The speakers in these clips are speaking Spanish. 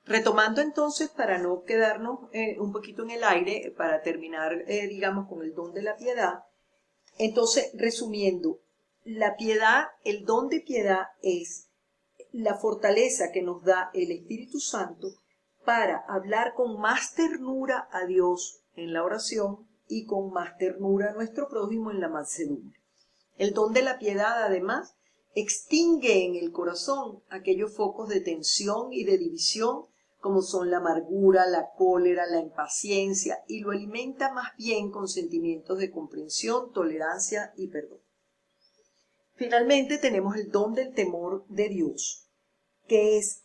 Retomando entonces, para no quedarnos un poquito en el aire, para terminar, digamos, con el don de la piedad, entonces, resumiendo, la piedad, el don de piedad es la fortaleza que nos da el Espíritu Santo para hablar con más ternura a Dios en la oración y con más ternura a nuestro prójimo en la mansedumbre. El don de la piedad, además, extingue en el corazón aquellos focos de tensión y de división como son la amargura, la cólera, la impaciencia, y lo alimenta más bien con sentimientos de comprensión, tolerancia y perdón. Finalmente tenemos el don del temor de Dios, que es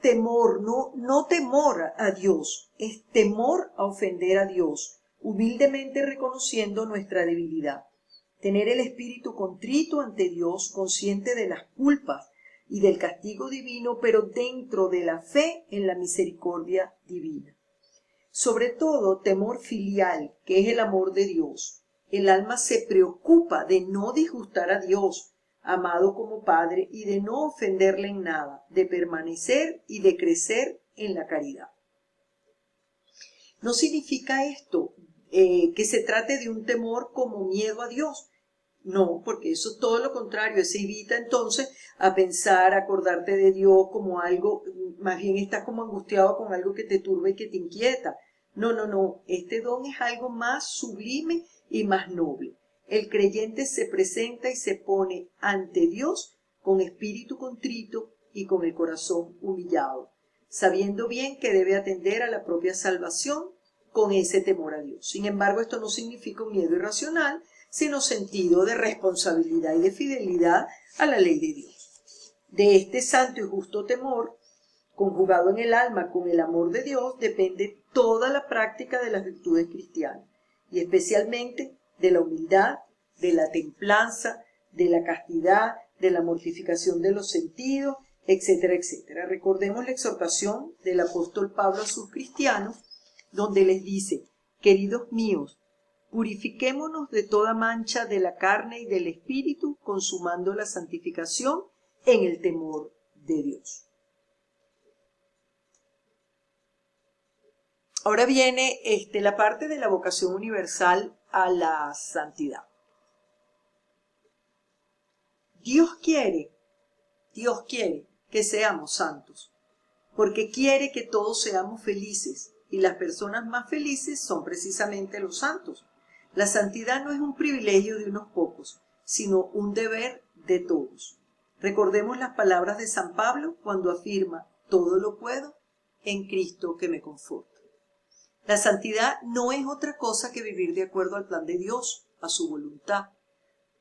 temor, no temor a Dios, es temor a ofender a Dios, humildemente reconociendo nuestra debilidad. Tener el espíritu contrito ante Dios, consciente de las culpas y del castigo divino, pero dentro de la fe en la misericordia divina. Sobre todo, temor filial, que es el amor de Dios. El alma se preocupa de no disgustar a Dios, amado como Padre, y de no ofenderle en nada, de permanecer y de crecer en la caridad. No significa esto que se trate de un temor como miedo a Dios. No, porque eso es todo lo contrario, se evita entonces a pensar, a acordarte de Dios como algo, más bien estás como angustiado con algo que te turba y que te inquieta. No, este don es algo más sublime y más noble. El creyente se presenta y se pone ante Dios con espíritu contrito y con el corazón humillado, sabiendo bien que debe atender a la propia salvación con ese temor a Dios. Sin embargo, esto no significa un miedo irracional, sino sentido de responsabilidad y de fidelidad a la ley de Dios. De este santo y justo temor, conjugado en el alma con el amor de Dios, depende toda la práctica de las virtudes cristianas, y especialmente de la humildad, de la templanza, de la castidad, de la mortificación de los sentidos, etcétera, etcétera. Recordemos la exhortación del apóstol Pablo a sus cristianos, donde les dice: queridos míos, purifiquémonos de toda mancha de la carne y del espíritu, consumando la santificación en el temor de Dios. Ahora viene la parte de la vocación universal a la santidad. Dios quiere que seamos santos, porque quiere que todos seamos felices, y las personas más felices son precisamente los santos. La santidad no es un privilegio de unos pocos, sino un deber de todos. Recordemos las palabras de San Pablo cuando afirma: todo lo puedo en Cristo que me conforta. La santidad no es otra cosa que vivir de acuerdo al plan de Dios, a su voluntad.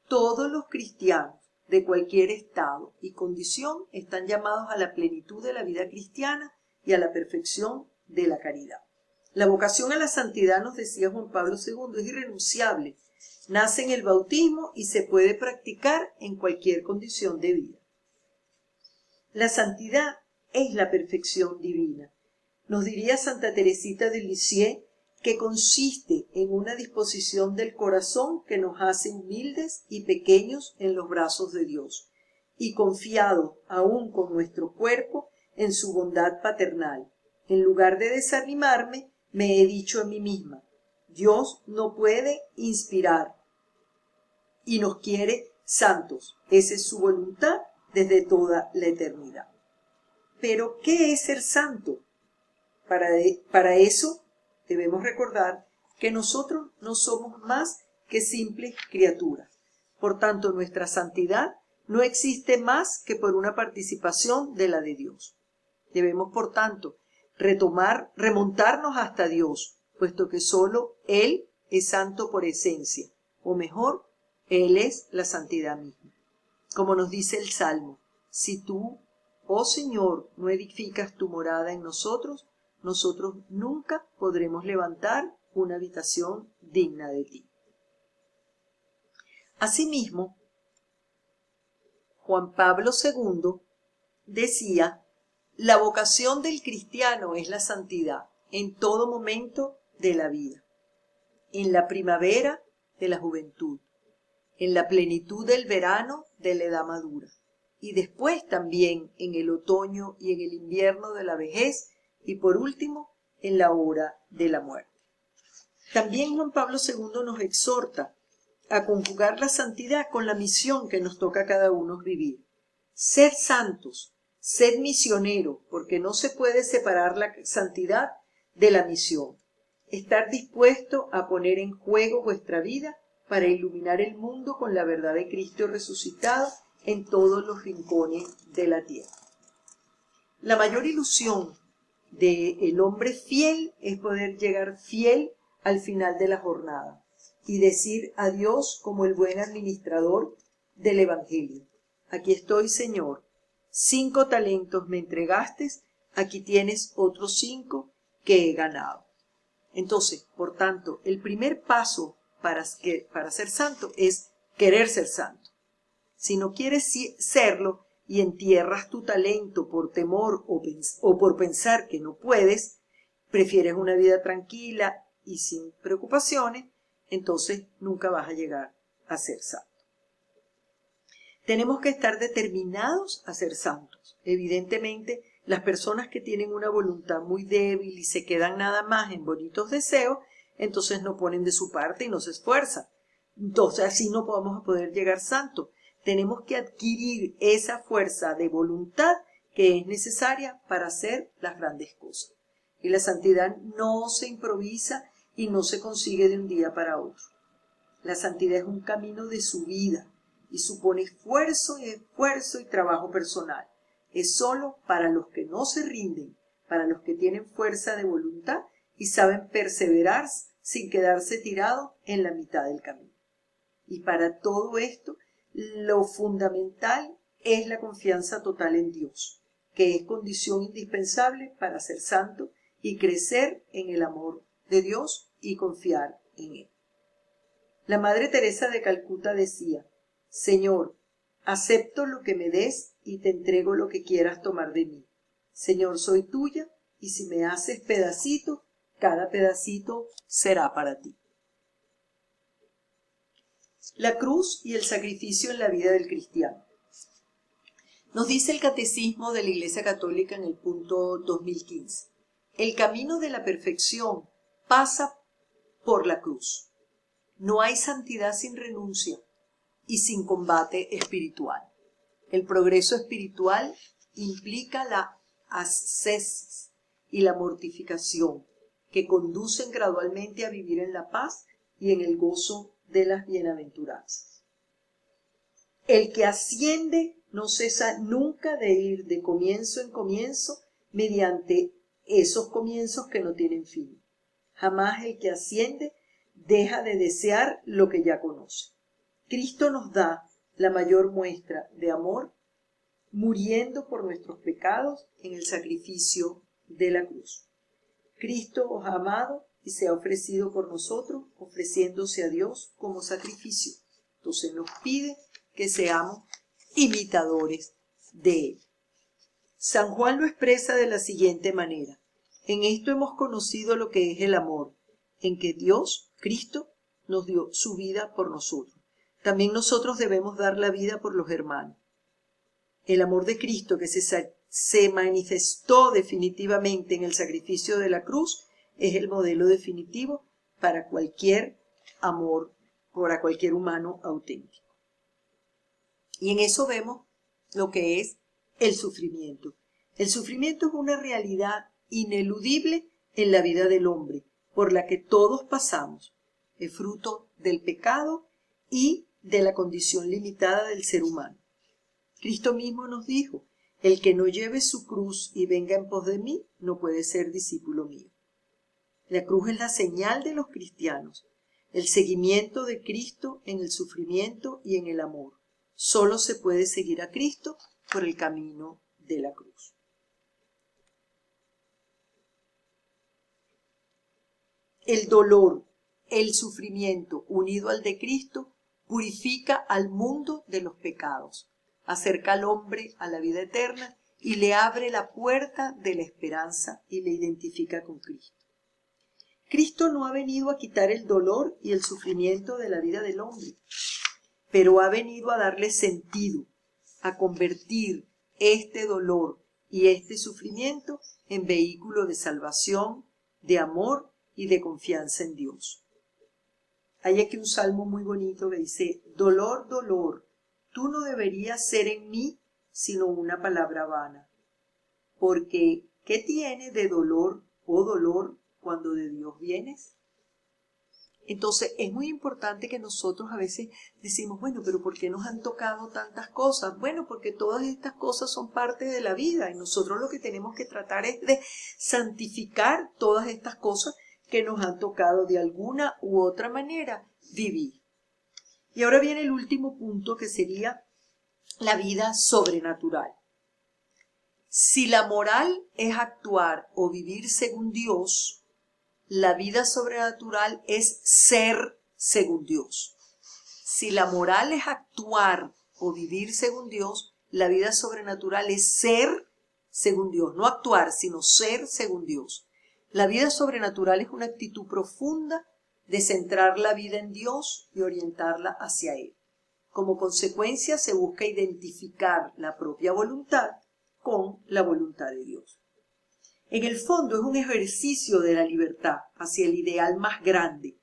Todos los cristianos de cualquier estado y condición están llamados a la plenitud de la vida cristiana y a la perfección de la caridad. La vocación a la santidad, nos decía Juan Pablo II, es irrenunciable. Nace en el bautismo y se puede practicar en cualquier condición de vida. La santidad es la perfección divina. Nos diría Santa Teresita de Lisieux que consiste en una disposición del corazón que nos hace humildes y pequeños en los brazos de Dios, y confiados aún con nuestro cuerpo en su bondad paternal. En lugar de desanimarme, me he dicho a mí misma: Dios no puede inspirar y nos quiere santos. Esa es su voluntad desde toda la eternidad. Pero, ¿qué es ser santo? Para eso debemos recordar que nosotros no somos más que simples criaturas. Por tanto, nuestra santidad no existe más que por una participación de la de Dios. Debemos, por tanto, remontarnos hasta Dios, puesto que solo Él es santo por esencia, o mejor, Él es la santidad misma. Como nos dice el Salmo: si tú, oh Señor, no edificas tu morada en nosotros, nosotros nunca podremos levantar una habitación digna de ti. Asimismo, Juan Pablo II decía: la vocación del cristiano es la santidad en todo momento de la vida, en la primavera de la juventud, en la plenitud del verano de la edad madura, y después también en el otoño y en el invierno de la vejez, y por último, en la hora de la muerte. También Juan Pablo II nos exhorta a conjugar la santidad con la misión que nos toca a cada uno vivir. Ser santos, ser misioneros, porque no se puede separar la santidad de la misión. Estar dispuesto a poner en juego vuestra vida para iluminar el mundo con la verdad de Cristo resucitado en todos los rincones de la tierra. La mayor ilusión del hombre fiel es poder llegar fiel al final de la jornada y decir a Dios como el buen administrador del Evangelio: aquí estoy, Señor, 5 talentos me entregaste, aquí tienes otros 5 que he ganado. Entonces, por tanto, el primer paso para ser santo es querer ser santo. Si no quieres serlo y entierras tu talento por temor o por pensar que no puedes, prefieres una vida tranquila y sin preocupaciones, entonces nunca vas a llegar a ser santo. Tenemos que estar determinados a ser santos. Evidentemente, las personas que tienen una voluntad muy débil y se quedan nada más en bonitos deseos, entonces no ponen de su parte y no se esfuerzan. Entonces así no vamos a poder llegar santos. Tenemos que adquirir esa fuerza de voluntad que es necesaria para hacer las grandes cosas. Y la santidad no se improvisa y no se consigue de un día para otro. La santidad es un camino de subida y supone esfuerzo y trabajo personal. Es solo para los que no se rinden, para los que tienen fuerza de voluntad y saben perseverar sin quedarse tirados en la mitad del camino. Y para todo esto, lo fundamental es la confianza total en Dios, que es condición indispensable para ser santo y crecer en el amor de Dios y confiar en Él. La Madre Teresa de Calcuta decía: Señor, acepto lo que me des y te entrego lo que quieras tomar de mí. Señor, soy tuya, y si me haces pedacito, cada pedacito será para ti. La cruz y el sacrificio en la vida del cristiano. Nos dice el Catecismo de la Iglesia Católica en el punto 2015. El camino de la perfección pasa por la cruz. No hay santidad sin renuncia y sin combate espiritual. El progreso espiritual implica la ascesis y la mortificación, que conducen gradualmente a vivir en la paz y en el gozo de las bienaventuranzas. El que asciende no cesa nunca de ir de comienzo en comienzo mediante esos comienzos que no tienen fin. Jamás el que asciende deja de desear lo que ya conoce. Cristo nos da la mayor muestra de amor muriendo por nuestros pecados en el sacrificio de la cruz. Cristo os ha amado y se ha ofrecido por nosotros, ofreciéndose a Dios como sacrificio. Entonces nos pide que seamos imitadores de Él. San Juan lo expresa de la siguiente manera: en esto hemos conocido lo que es el amor, en que Dios, Cristo, nos dio su vida por nosotros. También nosotros debemos dar la vida por los hermanos. El amor de Cristo que se manifestó definitivamente en el sacrificio de la cruz es el modelo definitivo para cualquier amor, para cualquier humano auténtico. Y en eso vemos lo que es el sufrimiento. El sufrimiento es una realidad ineludible en la vida del hombre, por la que todos pasamos. Es fruto del pecado y de la condición limitada del ser humano. Cristo mismo nos dijo: el que no lleve su cruz y venga en pos de mí, no puede ser discípulo mío. La cruz es la señal de los cristianos, el seguimiento de Cristo en el sufrimiento y en el amor. Solo se puede seguir a Cristo por el camino de la cruz. El dolor, el sufrimiento unido al de Cristo purifica al mundo de los pecados, acerca al hombre a la vida eterna y le abre la puerta de la esperanza y le identifica con Cristo. Cristo no ha venido a quitar el dolor y el sufrimiento de la vida del hombre, pero ha venido a darle sentido, a convertir este dolor y este sufrimiento en vehículo de salvación, de amor y de confianza en Dios. Hay aquí un salmo muy bonito que dice: dolor, dolor, tú no deberías ser en mí sino una palabra vana. Porque, ¿qué tiene de dolor, oh dolor, cuando de Dios vienes? Entonces, es muy importante que nosotros a veces decimos, bueno, pero ¿por qué nos han tocado tantas cosas? Bueno, porque todas estas cosas son parte de la vida y nosotros lo que tenemos que tratar es de santificar todas estas cosas que nos han tocado de alguna u otra manera vivir. Y ahora viene el último punto, que sería la vida sobrenatural. Si la moral es actuar o vivir según Dios, la vida sobrenatural es ser según Dios. Si la moral es actuar o vivir según Dios, la vida sobrenatural es ser según Dios. No actuar, sino ser según Dios. La vida sobrenatural es una actitud profunda de centrar la vida en Dios y orientarla hacia Él. Como consecuencia, se busca identificar la propia voluntad con la voluntad de Dios. En el fondo es un ejercicio de la libertad hacia el ideal más grande.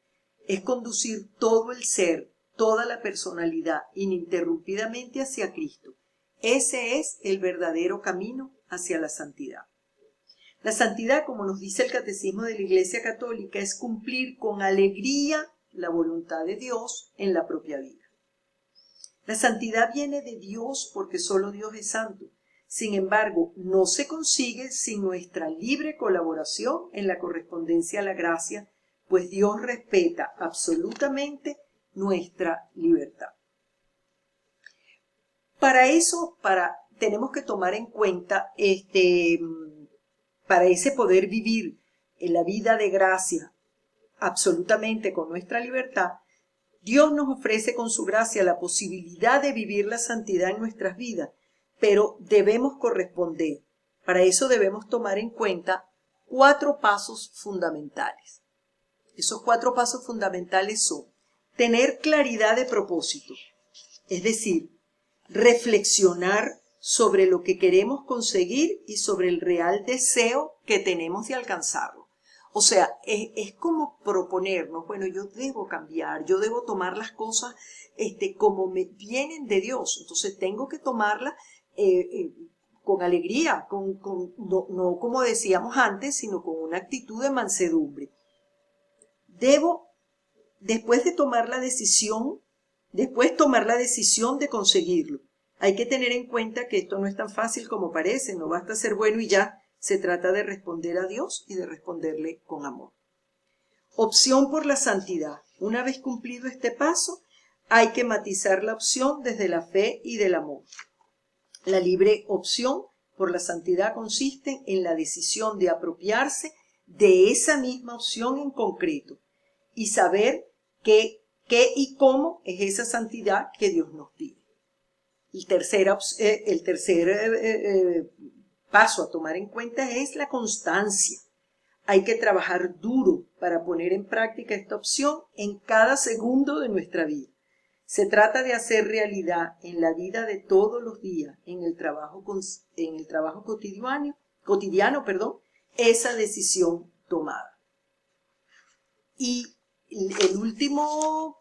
Es conducir todo el ser, toda la personalidad, ininterrumpidamente hacia Cristo. Ese es el verdadero camino hacia la santidad. La santidad, como nos dice el Catecismo de la Iglesia Católica, es cumplir con alegría la voluntad de Dios en la propia vida. La santidad viene de Dios porque solo Dios es santo. Sin embargo, no se consigue sin nuestra libre colaboración en la correspondencia a la gracia, pues Dios respeta absolutamente nuestra libertad. Para eso, tenemos que tomar en cuenta, para ese poder vivir en la vida de gracia absolutamente con nuestra libertad, Dios nos ofrece con su gracia la posibilidad de vivir la santidad en nuestras vidas, pero debemos corresponder. Para eso debemos tomar en cuenta 4 pasos fundamentales. Esos 4 pasos fundamentales son: tener claridad de propósito, es decir, reflexionar sobre lo que queremos conseguir y sobre el real deseo que tenemos de alcanzarlo. O sea, es como proponernos, bueno, yo debo cambiar, yo debo tomar las cosas como me vienen de Dios. Entonces tengo que tomarlas con alegría, no como decíamos antes, sino con una actitud de mansedumbre. Debo, después tomar la decisión de conseguirlo. Hay que tener en cuenta que esto no es tan fácil como parece, no basta ser bueno y ya. Se trata de responder a Dios y de responderle con amor. Opción por la santidad. Una vez cumplido este paso, hay que matizar la opción desde la fe y del amor. La libre opción por la santidad consiste en la decisión de apropiarse de esa misma opción en concreto y saber qué y cómo es esa santidad que Dios nos pide. El tercer paso a tomar en cuenta es la constancia. Hay que trabajar duro para poner en práctica esta opción en cada segundo de nuestra vida. Se trata de hacer realidad en la vida de todos los días, en el trabajo cotidiano, esa decisión tomada. Y el último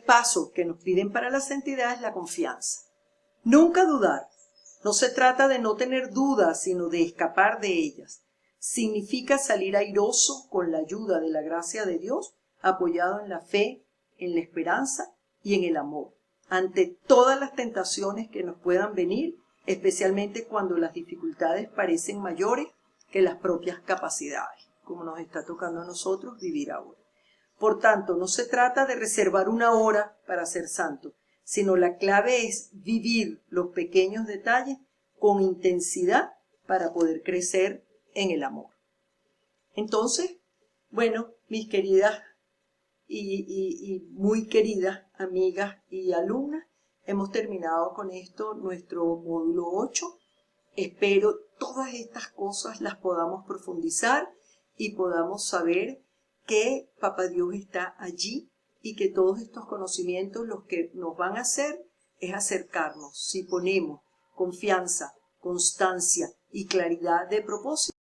paso que nos piden para la santidad es la confianza. Nunca dudar. No se trata de no tener dudas, sino de escapar de ellas. Significa salir airoso con la ayuda de la gracia de Dios, apoyado en la fe, en la esperanza y en el amor, ante todas las tentaciones que nos puedan venir, especialmente cuando las dificultades parecen mayores que las propias capacidades, como nos está tocando a nosotros vivir ahora. Por tanto, no se trata de reservar una hora para ser santo, sino la clave es vivir los pequeños detalles con intensidad para poder crecer en el amor. Entonces, bueno, mis queridas y muy queridas amigas y alumnas, hemos terminado con esto nuestro módulo 8. Espero todas estas cosas las podamos profundizar y podamos saber que Papá Dios está allí y que todos estos conocimientos lo que nos van a hacer es acercarnos. Si ponemos confianza, constancia y claridad de propósito.